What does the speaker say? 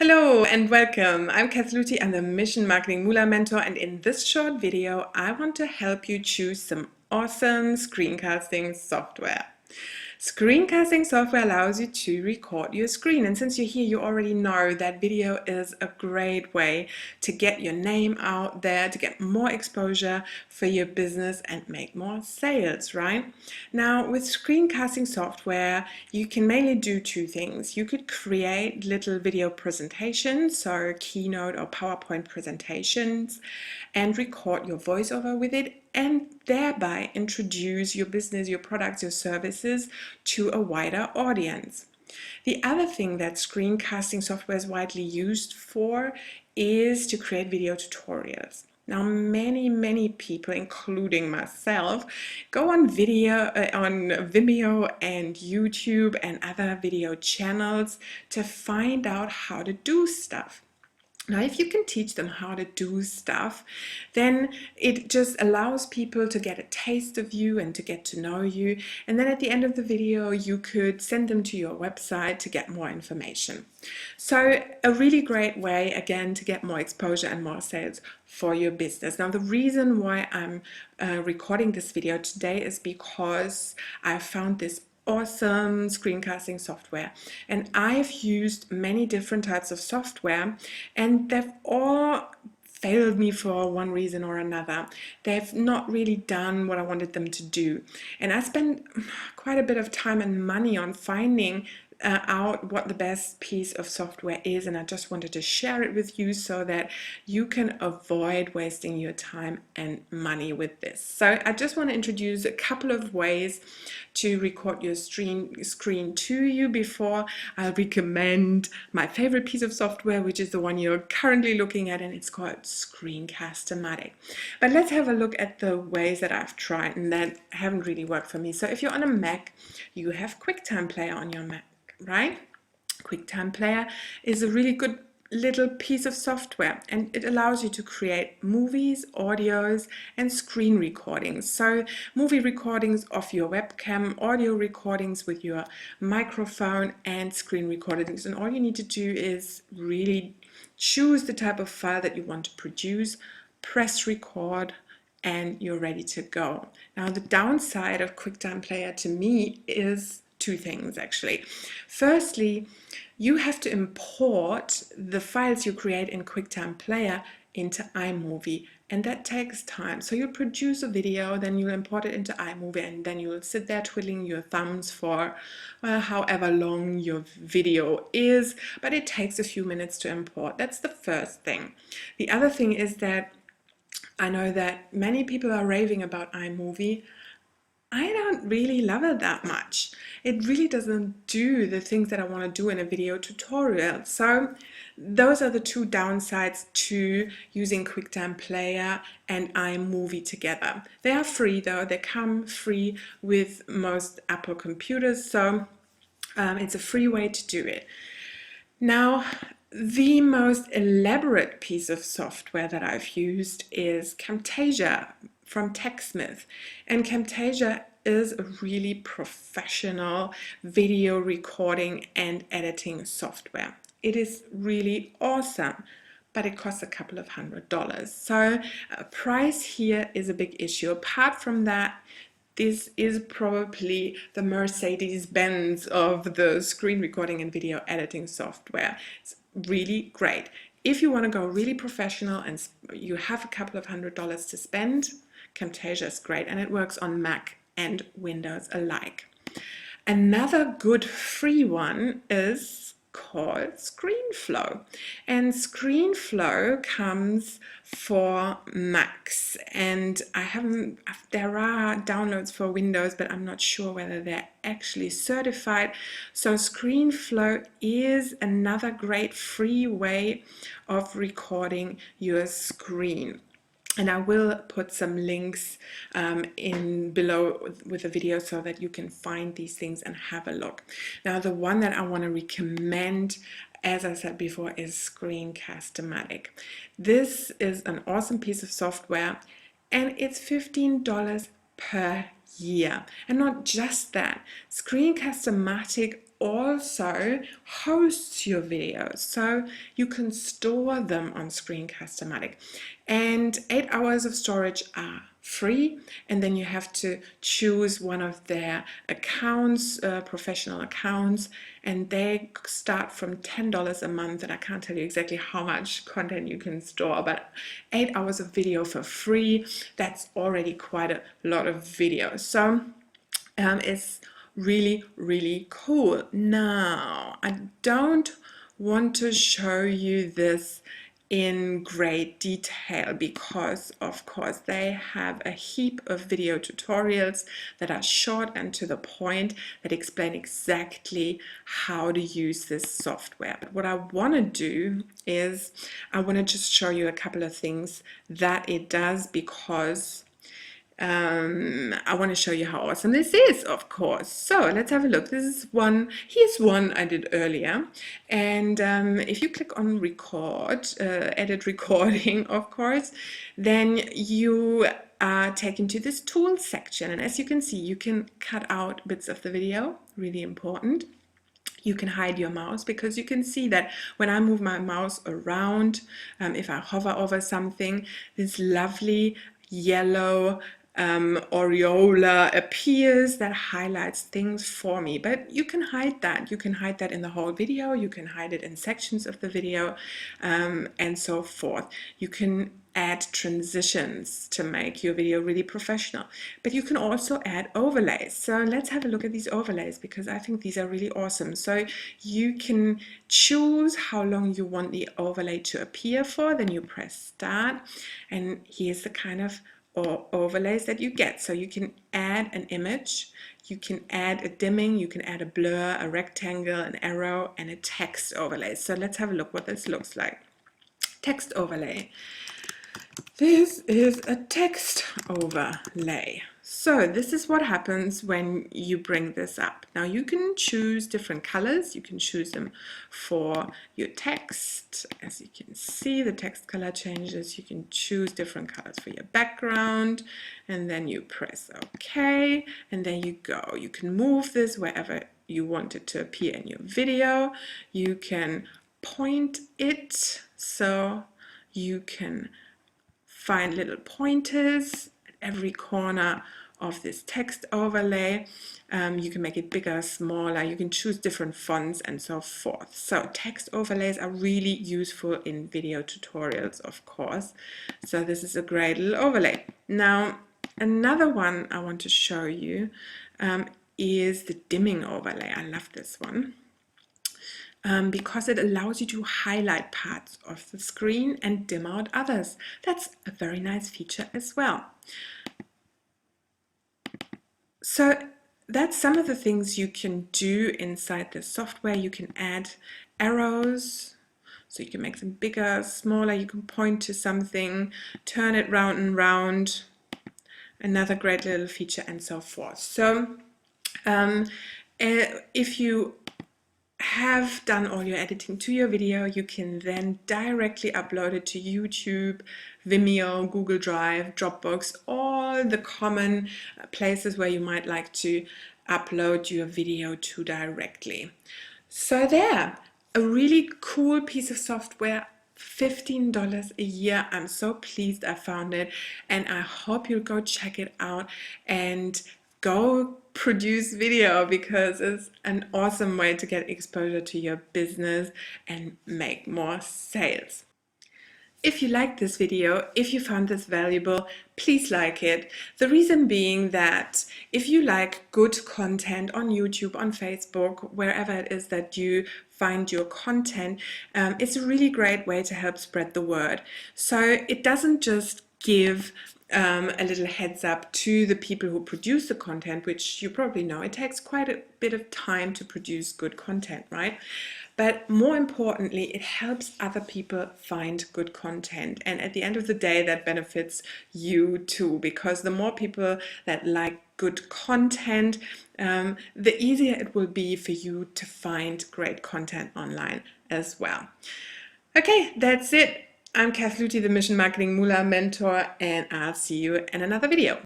Hello and welcome. I'm Kath Luthi. I'm the Mission Marketing Moolah Mentor, and in this short video, I want to help you choose some awesome screencasting software. Screencasting software allows you to record your screen, and since you're here, you already know that video is a great way to get your name out there, to get more exposure for your business and make more sales, right? Now, with screencasting software, you can mainly do two things. You could create little video presentations, so Keynote or PowerPoint presentations, and record your voiceover with it, and thereby introduce your business, your products, your services to a wider audience. The other thing that screencasting software is widely used for is to create video tutorials. Now, many people, including myself, go on Vimeo and YouTube and other video channels to find out how to do stuff. Now, if you can teach them how to do stuff, then it just allows people to get a taste of you and to get to know you. And then at the end of the video, you could send them to your website to get more information. So a really great way, again, to get more exposure and more sales for your business. Now, the reason why I'm recording this video today is because I found this awesome screencasting software, and I've used many different types of software, and they've all failed me for one reason or another. They've not really done what I wanted them to do, and I spent quite a bit of time and money on finding out what the best piece of software is, and I just wanted to share it with you so that you can avoid wasting your time and money with this. So I just want to introduce a couple of ways to record your screen to you before I recommend my favorite piece of software, which is the one you're currently looking at, and it's called Screencast-O-Matic. But let's have a look at the ways that I've tried and that haven't really worked for me. So if you're on a Mac, you have QuickTime Player on your Mac, right? QuickTime Player is a really good little piece of software, and it allows you to create movies, audios, and screen recordings. So movie recordings of your webcam, audio recordings with your microphone, and screen recordings. And all you need to do is really choose the type of file that you want to produce, press record, and you're ready to go. Now, the downside of QuickTime Player to me is two things, actually. Firstly, you have to import the files you create in QuickTime Player into iMovie, and that takes time. So you'll produce a video, then you'll import it into iMovie, and then you'll sit there twiddling your thumbs for however long your video is, but it takes a few minutes to import. That's the first thing. The other thing is that I know that many people are raving about iMovie. I don't really love it that much. It really doesn't do the things that I want to do in a video tutorial. So those are the two downsides to using QuickTime Player and iMovie together. They are free though, they come free with most Apple computers, so it's a free way to do it. Now, the most elaborate piece of software that I've used is Camtasia from TechSmith, and Camtasia is a really professional video recording and editing software. It is really awesome, but it costs a couple of $100. So price here is a big issue. Apart from that, this is probably the Mercedes-Benz of the screen recording and video editing software. It's really great. If you want to go really professional and you have a couple of $100 to spend, Camtasia is great, and it works on Mac and Windows alike. Another good free one is called ScreenFlow, and ScreenFlow comes for Macs, and there are downloads for Windows, but I'm not sure whether they're actually certified. So ScreenFlow is another great free way of recording your screen. And I will put some links in below with the video so that you can find these things and have a look. Now, the one that I want to recommend, as I said before, is Screencast-O-Matic. This is an awesome piece of software, and it's $15 per year. And not just that, Screencast-O-Matic also hosts your videos, so you can store them on Screencast-O-Matic. And 8 hours of storage are free, and then you have to choose one of their accounts, professional accounts, and they start from $10 a month, and I can't tell you exactly how much content you can store, but 8 hours of video for free, that's already quite a lot of video. So it's really, really cool. Now, I don't want to show you this in great detail because of course they have a heap of video tutorials that are short and to the point, that explain exactly how to use this software. But what I want to do is I want to just show you a couple of things that it does, because I want to show you how awesome this is, of course. So let's have a look. This is one, here's one I did earlier. And if you click on record, edit recording, of course, then you are taken to this tools section. And as you can see, you can cut out bits of the video, really important. You can hide your mouse, because you can see that when I move my mouse around, if I hover over something, this lovely yellow aureola appears that highlights things for me. But you can hide that. You can hide that in the whole video. You can hide it in sections of the video, and so forth. You can add transitions to make your video really professional. But you can also add overlays. So let's have a look at these overlays, because I think these are really awesome. So you can choose how long you want the overlay to appear for. Then you press start, and here's the kind of overlays that you get. So you can add an image, you can add a dimming, you can add a blur, a rectangle, an arrow, and a text overlay. So let's have a look what this looks like. Text overlay. This is a text overlay. So this is what happens when you bring this up. Now you can choose different colors. You can choose them for your text. As you can see, the text color changes. You can choose different colors for your background, and then you press OK, and there you go. You can move this wherever you want it to appear in your video. You can point it, so you can find little pointers at every corner of this text overlay. You can make it bigger, smaller, you can choose different fonts and so forth. So text overlays are really useful in video tutorials, of course. So this is a great little overlay. Now, another one I want to show you is the dimming overlay. I love this one. Because it allows you to highlight parts of the screen and dim out others. That's a very nice feature as well. So that's some of the things you can do inside the software. You can add arrows, so you can make them bigger, smaller, you can point to something, turn it round and round, another great little feature, and so forth. So if you have done all your editing to your video, you can then directly upload it to YouTube, Vimeo, Google Drive, Dropbox, all the common places where you might like to upload your video to directly. So there, a really cool piece of software, $15 a year. I'm so pleased I found it, and I hope you'll go check it out and go produce video, because it's an awesome way to get exposure to your business and make more sales. If you liked this video, if you found this valuable, please like it. The reason being that if you like good content on YouTube, on Facebook, wherever it is that you find your content, it's a really great way to help spread the word. So it doesn't just give a little heads up to the people who produce the content, which you probably know, it takes quite a bit of time to produce good content, right? But more importantly, it helps other people find good content. And at the end of the day, that benefits you too, because the more people that like good content, the easier it will be for you to find great content online as well. Okay, that's it. I'm Kath Luthi, the Mission Marketing Moolah Mentor, and I'll see you in another video.